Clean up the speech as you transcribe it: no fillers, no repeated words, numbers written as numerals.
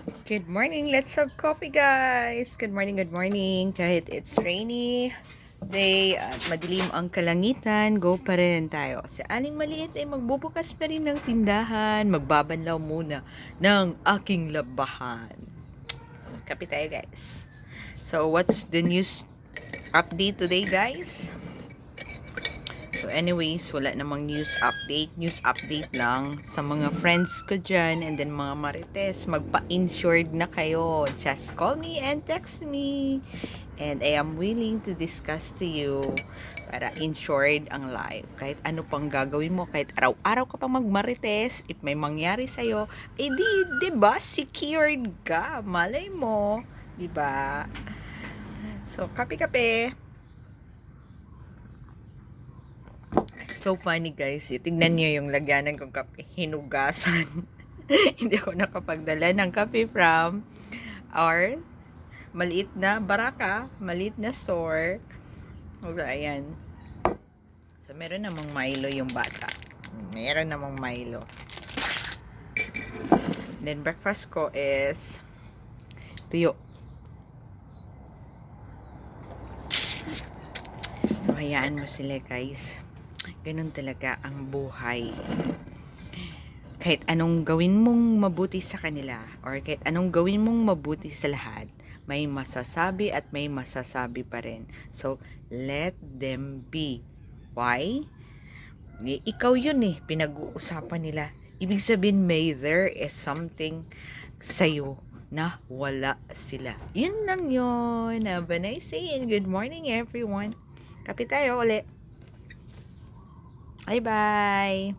Good morning. Let's have coffee, guys. Good morning, good morning. Kahit it's rainy day at madilim ang kalangitan, go pa rin tayo. Si Aling Maliit ay magbubukas pa rin ng tindahan. Magbabanlaw muna ng aking labahan. Kape tayo, guys. So, what's the news update today, guys? So anyways, wala namang news update. News update lang sa mga friends ko dyan and then mga marites. Magpa-insured na kayo. Just call me and text me. And I am willing to discuss to you para insured ang life. Kahit ano pang gagawin mo, kahit araw-araw ka pang magmarites, if may mangyari sa'yo, eh diba, secured ka. Malay mo, diba? So, kape-kape. So funny, guys. Tingnan niyo yung lagyanan kong kape. Hinugasan. Hindi ako nakapagdala ng kape from our maliit na baraka, maliit na store. So, ayan. So, meron namang Milo yung bata. Meron namang Milo. Then, breakfast ko is tuyo. So, hayaan mo sila, guys. Ganun talaga ang buhay. Kahit anong gawin mong mabuti sa kanila or kahit anong gawin mong mabuti sa lahat, may masasabi at may masasabi pa rin. So, let them be. Why? Ikaw yun pinag-uusapan nila. Ibig sabihin, may there is something sa'yo na wala sila. Yun lang yun. Have a nice day and good morning, everyone. Kape tayo ulit. Bye-bye.